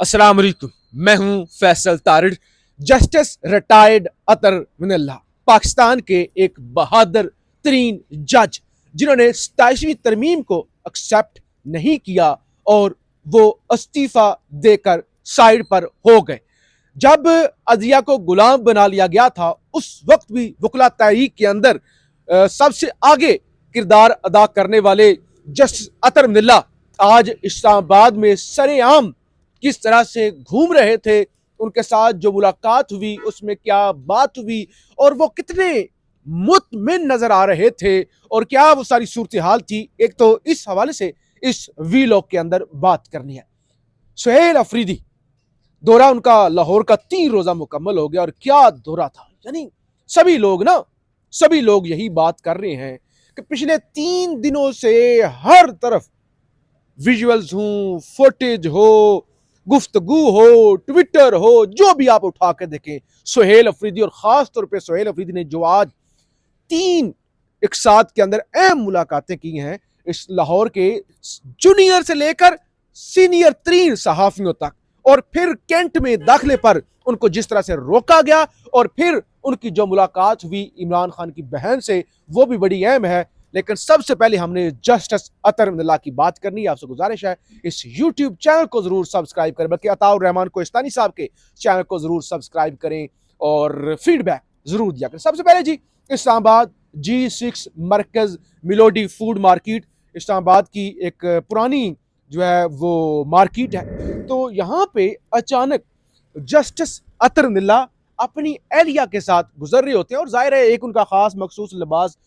अस्सलाम वालेकुम। मैं हूं फैसल तारिड़, जस्टिस रिटायर्ड अतर मिनल्ला, पाकिस्तान के एक बहादुर तरीन जज जिन्होंने 27वीं तरमीम को एक्सेप्ट नहीं किया और वो इस्तीफा देकर साइड पर हो गए। जब अदलिया को गुलाम बना लिया गया था उस वक्त भी वकला तहरीक के अंदर सबसे आगे किरदार अदा करने वाले जस्टिस अतर मिनल्ला आज इस्लामाबाद में सरेआम किस तरह से घूम रहे थे, उनके साथ जो मुलाकात हुई उसमें क्या बात हुई और वो कितने मुतमिन नजर आ रहे थे और क्या वो सारी सूरत हाल थी, एक तो इस हवाले से इस वीलॉग के अंदर बात करनी है। सुहेल अफरीदी दौरा उनका लाहौर का 3 रोजा मुकम्मल हो गया और क्या दौरा था। यानी सभी लोग यही बात कर रहे हैं कि पिछले 3 दिनों से हर तरफ विजुअल्स हो, फुटेज हो, गुफ्तगू हो, ट्विटर हो, जो भी आप उठा के देखें, सुहेल अफरीदी और खास तौर पे सुहेल अफरीदी ने जो आज 3 एक साथ के अंदर अहम मुलाकातें की हैं इस लाहौर के जूनियर से लेकर सीनियर 3 सहाफियों तक, और फिर कैंट में दाखिले पर उनको जिस तरह से रोका गया और फिर उनकी जो मुलाकात हुई इमरान खान की बहन से, वो भी बड़ी अहम है। लेकिन सबसे पहले हमने जस्टिस अतर मिनल्ला की बात करनी है। आपसे गुजारिश है इस यूट्यूब चैनल को जरूर सब्सक्राइब करें, बल्कि अताउर रहमान कोहिस्तानी साहब के चैनल को जरूर सब्सक्राइब करें और फीडबैक जरूर दिया करें। सबसे पहले जी, इस्लामाबाद G6 मरकज मिलोडी फूड मार्केट इस्लामाबाद की एक पुरानी जो है वो मार्केट है। तो यहाँ पे अचानक जस्टिस अतर मिनल्ला अपनी एहलिया के साथ गुजर रहे होते हैं और जाहिर है एक उनका खास मखसूस लिबास,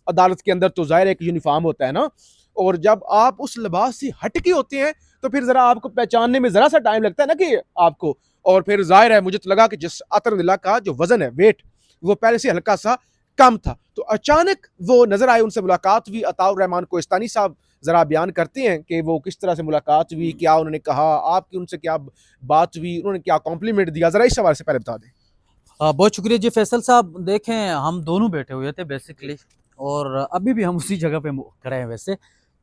अदालत के अंदर तो जाहिर है एक यूनिफॉर्म होता है ना, और जब आप उस लिबास से हटके होते हैं तो फिर जरा आपको पहचानने में जरा सा टाइम लगता है ना कि आपको, और फिर जाहिर है मुझे तो लगा कि जिस अतर मिनल्ला का जो वजन है, वेट, वो पहले से हल्का सा कम था। तो अचानक वो नजर आए, उनसे मुलाकात हुई। अताउर रहमान कोहिस्तानी साहब जरा बयान करते हैं कि वो किस तरह से मुलाकात हुई, क्या उन्होंने कहा, आपकी उनसे क्या बात हुई, उन्होंने क्या कॉम्प्लीमेंट दिया, जरा इस हवाले से पहले बता दें। बहुत शुक्रिया जी फैसल साहब। देखें, हम दोनों बैठे हुए थे बेसिकली, और अभी भी हम उसी जगह पे खड़े हैं वैसे।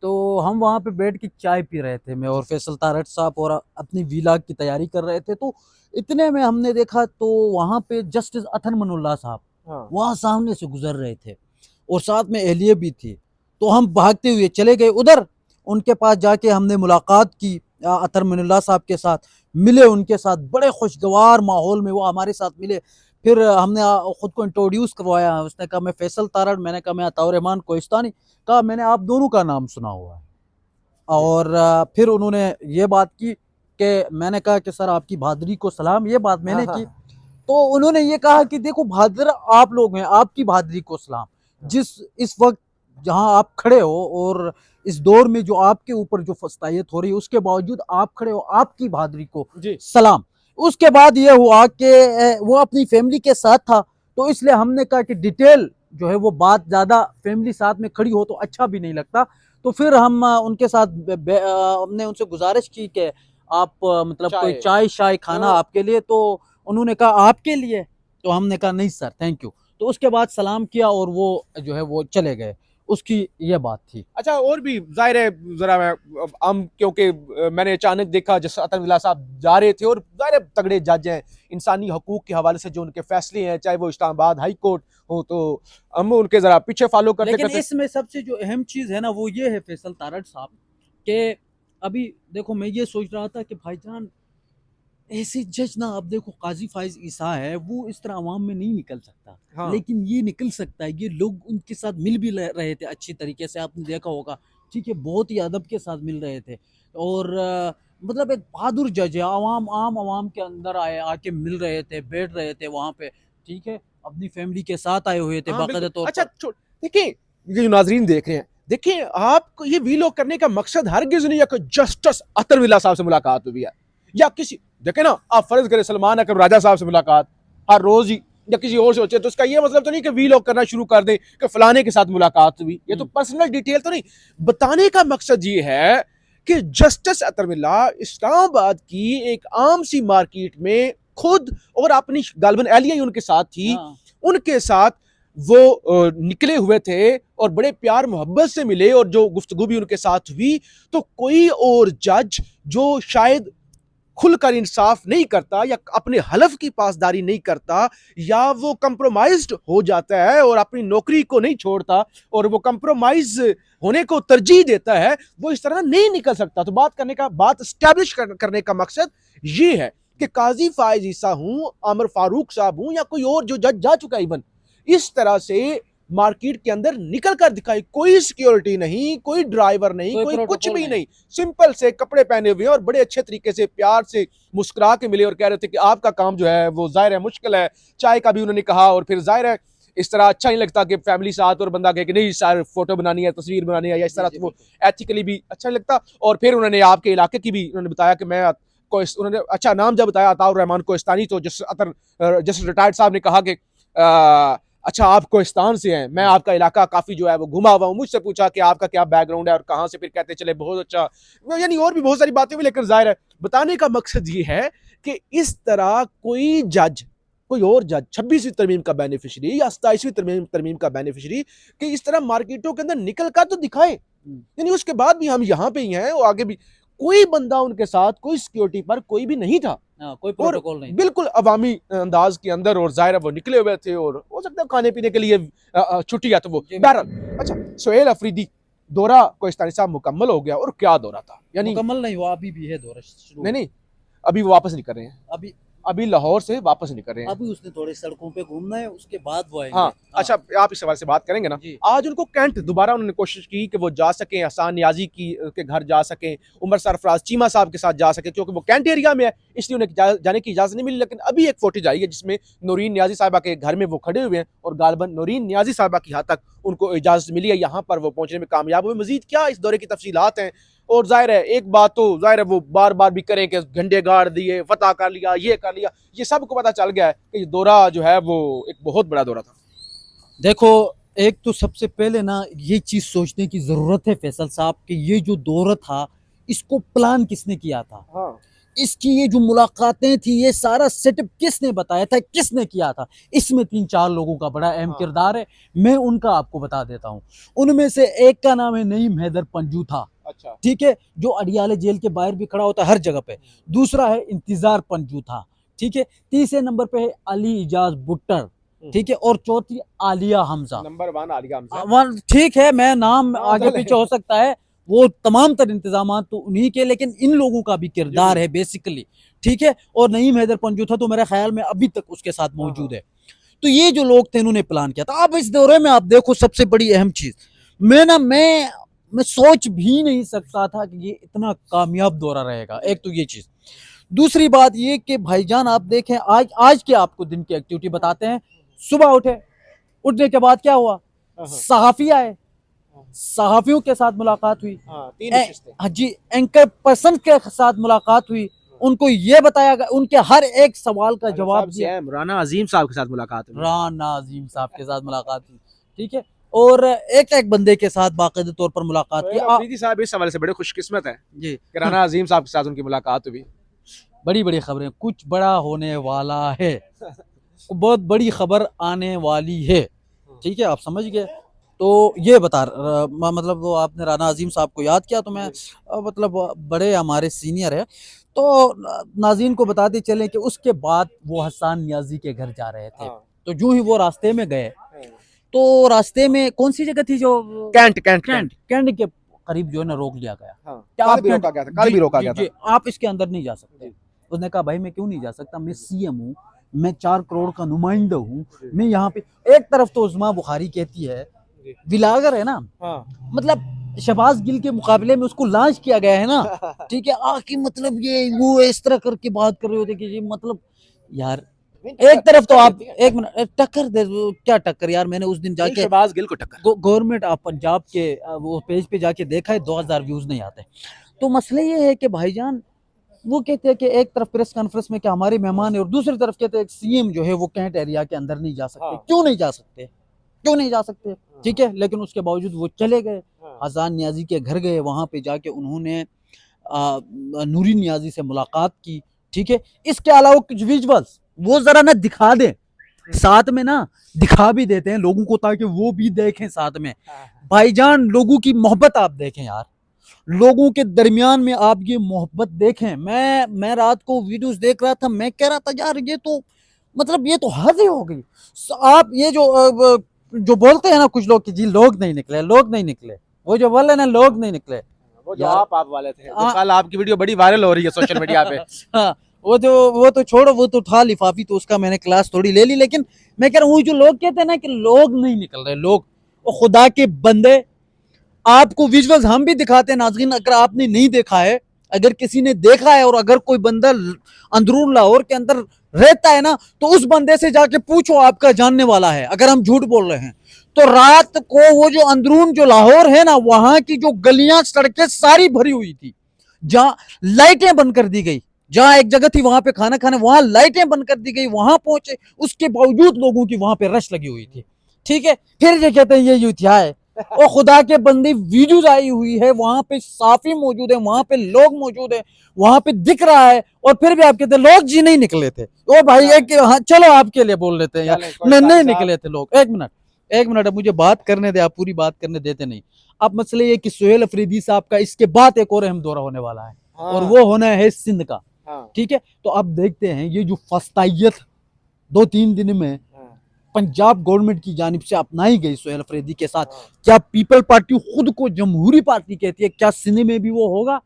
तो हम वहाँ पे बैठ के चाय पी रहे थे, मैं और फैसल तारड़ साहब, और अपनी वीलाग की तैयारी कर रहे थे। तो इतने में हमने देखा तो वहाँ पे जस्टिस अतर मिनल्ला साहब वहाँ सामने से गुजर रहे थे और साथ में एहलिया भी थी। तो हम भागते हुए चले गए उधर, उनके पास जाके हमने मुलाकात की अतर मिनल्ला साहब के साथ, मिले उनके साथ, बड़े खुशगवार माहौल में वो हमारे साथ मिले। फिर हमने खुद को इंट्रोड्यूस करवाया। उसने कहा मैं फैसल तारड़, मैंने कहा मैं अताउर रहमान कोहिस्तानी, कहा मैंने आप दोनों का नाम सुना हुआ है। और फिर उन्होंने ये बात की कि मैंने कहा कि सर आपकी बहादुरी को सलाम, ये बात मैंने की। तो उन्होंने ये कहा कि देखो बहादुर आप लोग हैं, आपकी बहादुरी को सलाम। जिस इस वक्त जहां आप खड़े हो और इस दौर में जो आपके ऊपर जो फस्तायत हो रही है उसके बावजूद आप खड़े हो, आपकी बहादुरी को सलाम। उसके बाद ये हुआ कि वो अपनी फैमिली के साथ था, तो इसलिए हमने कहा कि डिटेल जो है वो बात ज़्यादा फैमिली साथ में खड़ी हो तो अच्छा भी नहीं लगता। तो फिर हम उनके साथ हमने उनसे गुजारिश की कि आप मतलब कोई चाय शाय खाना आपके लिए, तो उन्होंने कहा आपके लिए, तो हमने कहा नहीं सर थैंक यू। तो उसके बाद सलाम किया और वो जो है वो चले गए। उसकी ये बात थी। अच्छा, और भी जाहिर है जरा मैं हम क्योंकि मैंने अचानक देखा जैसे अतर मिनल्ला साहब जा रहे थे, और जाहिर है तगड़े जज हैं, इंसानी हकूक के हवाले से जो उनके फैसले हैं, चाहे वो इस्लामाबाद हाई कोर्ट हो, तो हम उनके जरा पीछे फॉलो करते लेकिन करते। इसमें सबसे जो अहम चीज है ना वो ये है फैसल तारड़ साहब के, अभी देखो मैं ये सोच रहा था कि भाईजान ऐसे जज ना, अब देखो काजी फाइज ईसा है, वो इस तरह अवाम में नहीं निकल सकता। हाँ। लेकिन ये निकल सकता है। ये लोग उनके साथ मिल भी रहे थे अच्छी तरीके से, आपने देखा होगा, ठीक है, बहुत ही अदब के साथ मिल रहे थे। और मतलब एक बहादुर जज है, आम आवाम के अंदर आके मिल रहे थे, बैठ रहे थे वहाँ पे, ठीक है, अपनी फैमिली के साथ आए हुए थे बाकायदा तौर अच्छा पर। देखिए, ये जो नाजरीन देख रहे हैं, देखिए आपको ये वीलॉग करने का मकसद हरगिज नहीं है कि जस्टिस अतर मिनल्ला साहब से मुलाकात हुई है या किसी, देखे ना, आप फर्ज करें सलमान अकबर राजा साहब से मुलाकात हर रोज ही या किसी और से होती है, तो इसका ये मतलब तो नहीं कि वीलॉग करना शुरू कर दें कि फलाने के साथ मुलाकात हुई। ये तो पर्सनल डिटेल तो नहीं, बताने का मकसद ये है कि जस्टिस अतर मिनल्ला इस्लामाबाद की एक आम सी मार्केट में खुद और अपनी गालबन एहलिया ही उनके साथ थी, उनके साथ वो निकले हुए थे और बड़े प्यार मोहब्बत से मिले, और जो गुफ्तगू भी उनके साथ हुई, तो कोई और जज जो शायद खुलकर इंसाफ नहीं करता या अपने हलफ की पासदारी नहीं करता या वो कंप्रोमाइज्ड हो जाता है और अपनी नौकरी को नहीं छोड़ता और वो कंप्रोमाइज होने को तरजीह देता है, वो इस तरह नहीं निकल सकता। तो बात एस्टैब्लिश करने का मकसद ये है कि काजी फायज ईसा हूं, आमिर फारूक साहब हूं या कोई और जो जज जा चुका है, इवन इस तरह से मार्केट के अंदर निकल कर दिखाई, कोई सिक्योरिटी नहीं, कोई ड्राइवर नहीं, कोई कुछ भी नहीं, सिंपल से कपड़े पहने हुए और बड़े अच्छे तरीके से प्यार से मुस्कुरा के मिले और कह रहे थे कि आपका काम जो है वो जाहिर है मुश्किल है, चाय का भी उन्होंने कहा। और फिर जाहिर है इस तरह अच्छा नहीं लगता कि फैमिली साथ और बंदा कहे कि नहीं सर फोटो बनानी है, तस्वीर बनानी है, या इस तरह से वो एथिकली भी अच्छा नहीं लगता। और फिर उन्होंने आपके इलाके की भी उन्होंने बताया कि मैं उन्होंने अच्छा नाम जब बताया अताउर रहमान कोहिस्तानी, तो जस्टिस रिटायर्ड साहब ने कहा कि अच्छा आप कोहिस्तान से हैं, मैं आपका इलाका काफी जो है वो घुमा हुआ हूँ, मुझसे पूछा कि आपका क्या बैकग्राउंड है और कहाँ से, फिर कहते चले बहुत अच्छा, यानी और भी बहुत सारी बातें हुई। लेकिन जाहिर है बताने का मकसद ये है कि इस तरह कोई जज, कोई और जज 26वीं तरमीम का बेनिफिशरी या 27वीं तरमीम का बेनिफिशरी कि इस तरह मार्केटों के अंदर निकल कर तो दिखाए, यानी उसके बाद भी हम यहाँ पे ही हैं और आगे भी कोई बंदा उनके साथ, कोई सिक्योरिटी पर कोई भी नहीं था, कोई प्रोटोकॉल नहीं, बिल्कुल अवामी अंदाज के अंदर, और जाहिर है वो निकले हुए थे और हो सकता है खाने पीने के लिए छुट्टी है तो वो बहरहाल। अच्छा सुहेल अफरीदी दौरा कोहिस्तानी साहब मुकम्मल हो गया, और क्या दौरा था, यानी मुकम्मल नहीं हुआ, अभी भी है दौरा शुरू। नहीं अभी वो वापस नहीं कर रहे हैं, अभी लाहौर से वापस नहीं कर रहे हैं, अभी उसने थोड़े सड़कों पे घूमना है, उसके बाद वो आएंगे। हाँ अच्छा आप इस सवाल से बात करेंगे ना। आज उनको कैंट दोबारा उन्होंने कोशिश की कि वो जा सकें, हसान नियाजी के घर जा सकें, उमर सरफराज चीमा साहब के साथ जा सके, क्योंकि वो कैंट एरिया में है इसलिए उन्हें जाने की इजाजत नहीं मिली। लेकिन अभी एक फोटेज आई है जिसमें नूरीन नियाजी साहबा के घर में वो खड़े हुए हैं और गालबन नूरीन नियाजी साहबा की हद तक उनको इजाजत मिली है, यहाँ पर वो पहुंचने में कामयाब हुए। मजीद क्या इस दौरे की तफसीलात हैं, और जाहिर है एक बात तो जाहिर है वो बार बार भी करें कि झंडे गाड़ दिए, फतह कर लिया, ये कर लिया, ये सबको पता चल गया है कि ये दौरा जो है वो एक बहुत बड़ा दौरा था। देखो एक तो सबसे पहले ना ये चीज सोचने की जरूरत है फैसल साहब कि ये जो दौरा था इसको प्लान किसने किया था, हाँ। इसकी ये जो मुलाकातें थी ये सारा सेटअप किसने बताया था, किसने किया था, इसमें 3-4 लोगों का बड़ा अहम किरदार है। मैं उनका आपको बता देता हूँ। उनमें से एक का नाम है नईम हैदर पंजू था, अच्छा ठीक है, जो अडियाले जेल के बाहर भी खड़ा होता है हर जगह पे। दूसरा है इंतजार पंजू था, ठीक है। तीसरे नंबर पे है अली इजाज बुट्टर, ठीक है, और चौथी आलिया हमजा, नंबर 1 आलिया हमजा, ठीक है। मैं नाम आगे पीछे हो सकता है, वो तमाम तर इंतजाम तो उन्हीं के, लेकिन इन लोगों का भी किरदार है बेसिकली, ठीक है। और नईम हैदर पंजू था तो मेरे ख्याल में अभी तक उसके साथ मौजूद है। तो ये जो लोग थे इन्होंने प्लान किया था। अब इस दौरे में आप देखो सबसे बड़ी अहम चीज, मैं सोच भी नहीं सकता था कि ये इतना कामयाब दौरा रहेगा। एक तो ये चीज, दूसरी बात ये कि भाईजान आप देखें आज के आपको दिन की एक्टिविटी बताते हैं। सुबह उठने के बाद क्या हुआ, सहाफी आए, सहाफियों के साथ मुलाकात हुई, हाँ जी, एंकर पर्सन के साथ मुलाकात हुई, उनको ये बताया गया, उनके हर एक सवाल का जवाब दिया। राना अजीम साहब के साथ मुलाकात हुई, राना अजीम साहब के साथ मुलाकात हुई, ठीक है, और एक बंदे के साथ बाकायदे तौर पर मुलाकात की। अफरीदी साहब इस सवाल से बड़े खुशकिस्मत है जी कि राना अजीम साहब के साथ उनकी मुलाकात हुई। बड़ी खबरें, कुछ बड़ा होने वाला है, बहुत बड़ी खबर आने वाली है, ठीक है, आप समझ गए। तो ये मतलब वो आपने राना अजीम साहब को याद किया तो मैं मतलब बड़े हमारे सीनियर है तो नाज़रीन को बताते चले कि उसके बाद वो हसान नियाजी के घर जा रहे थे। तो जो ही वो रास्ते में गए तो रास्ते में कौन सी जगह थी, जो कैंट के करीब जो है ना रोक लिया गया। कल भी रोका गया था। आप इसके अंदर नहीं जा सकते। उसने कहा भाई मैं क्यों नहीं जा सकता, मैं सीएम हूँ, मैं 4 करोड़ का नुमाइंदा हूँ, मैं यहाँ पे। एक तरफ तो उस्मा बुखारी कहती है विलागर है ना, मतलब शहबाज गिल के मुकाबले में उसको लॉन्च किया गया है ना, ठीक है, आके मतलब ये वो इस तरह करके बात कर रहे होते कि ये मतलब यार एक तरफ तो आप एक मिनट टक्कर दे, क्या टक्कर यार, मैंने उस दिन जाके शहबाज गिल को टक्कर गवर्नमेंट आप पंजाब के वो पेज पे जाके देखा है 2000 व्यूज नहीं आते। तो मसला ये है कि भाईजान वो कहते हैं कि एक तरफ प्रेस कॉन्फ्रेंस में कि हमारे मेहमान है और दूसरी तरफ कहते हैं सीएम जो है वो कैंट एरिया के अंदर नहीं जा सकते। क्यों नहीं जा सकते, ठीक है, लेकिन उसके बावजूद वो चले गए, हसान नियाजी के घर गए, वहां पे जाके उन्होंने नूरी नियाजी से मुलाकात की, ठीक है। इसके अलावा कुछ विजुअल्स वो जरा ना दिखा दे, साथ में ना दिखा भी देते हैं लोगों को ताकि वो भी देखें साथ में। भाईजान लोगों की मोहब्बत आप देखें यार, लोगों के दरमियान में आप ये मोहब्बत देखें। मैं रात को वीडियोस देख रहा था, मैं कह रहा था यार ये तो मतलब ये तो हद ही हो गई। आप ये जो बोलते हैं ना कुछ लोग कि जी लोग नहीं निकले, लोग नहीं निकले, वो जो बोले ना लोग नहीं निकले, वो जो यार आप वाले थे, जो कल आपकी वीडियो बड़ी वायरल हो रही है सोशल मीडिया पे। हाँ, वो तो छोड़ो, वो तो था लिफाफी, तो उसका मैंने क्लास थोड़ी ले ली। लेकिन मैं कह रहा हूँ वो जो लोग कहते हैं ना कि लोग नहीं निकल रहे, लोग, वो खुदा के बंदे, आपको विजुअल्स हम भी दिखाते हैं नाज़रीन, अगर आपने नहीं देखा है, अगर किसी ने देखा है और अगर कोई बंदा अंदरून लाहौर के अंदर रहता है ना, तो उस बंदे से जाके पूछो, आपका जानने वाला है, अगर हम झूठ बोल रहे हैं तो। रात को वो जो अंदरून जो लाहौर है ना, वहां की जो गलियां सड़कें सारी भरी हुई थी, जहां लाइटें बंद कर दी गई, जहां एक जगह थी वहां पे खाना खाने, वहां लाइटें बंद कर दी गई, वहां पहुंचे, उसके बावजूद लोगों की वहां पे रश लगी हुई थी। ठीक है, फिर ये कहते हैं ये यूथिया है। और खुदा के बंदी वीडियोज आई हुई है, वहां पे साफी मौजूद है, वहां पे लोग मौजूद है, वहां पे दिख रहा है, और फिर भी आप कहते हैं लोग जी नहीं निकले थे। ओ भाई एक, हाँ चलो आपके लिए बोल लेते हैं यार, नहीं निकले थे लोग। एक मिनट, अब मुझे बात करने दे, आप पूरी बात करने देते नहीं। अब मसले ये कि सुहेल अफरीदी साहब का इसके बाद एक और अहम दौरा होने वाला है, और वो होना है सिंध का। ठीक है, तो अब देखते हैं ये जो फस्तायत 2-3 दिन में पंजाब गवर्नमेंट की जानिब से अपनाई गई सुहेल अफरीदी के साथ, क्या पीपल पार्टी खुद को जमहूरी पार्टी कहती है, क्या सिंध में भी वो होगा?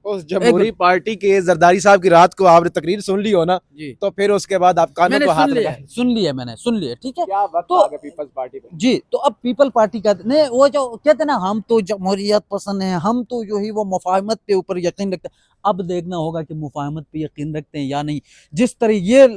उस जमहूरी पार्टी के जरदारी साहब की रात को आपने तकरीर सुन ली हो ना, जी, तो फिर उसके बाद आप कानों को हाथ लगा। सुन लिया मैंने, सुन लिया, ठीक है। क्या वक्त तो आ गया पीपल्स पार्टी पे। जी, तो अब पीपल पार्टी का नहीं, वो जो कहते हैं ना हम तो जमहूरियत पसंद है, हम तो जो है वो मुफाहमत के ऊपर यकीन रखते हैं। अब देखना होगा कि मुफाहमत पे यकीन रखते हैं या नहीं। जिस तरह ये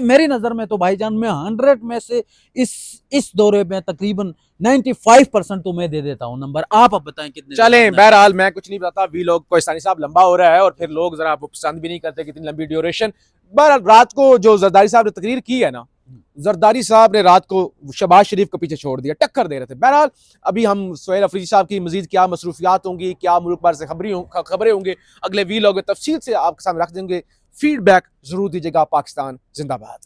मेरी नज़र में तो भाईजान, मैं 100 में से इस दौरे में तकरीबन 95% तो मैं दे देता हूँ नंबर। आप अब बताएं कितने। चलें, बहरहाल मैं कुछ नहीं बताता, वी लोग कोहिस्तानी साहब लंबा हो रहा है और फिर लोग जरा पसंद भी नहीं करते कितनी लंबी ड्यूरेशन। बहरहाल रात को जो जरदारी साहब ने तकरीर की है ना, जरदारी साहब ने रात को शहबाज शरीफ को पीछे छोड़ दिया, टक्कर दे रहे थे। बहरहाल अभी हम सुहेल अफरीदी साहब की मजीद क्या मसरूफियात होंगी, क्या मुल्क भर से खबरें होंगे, अगले वी लोग में तफसील से आपके सामने रख देंगे। फीडबैक जरूर दीजिएगा। पाकिस्तान जिंदाबाद।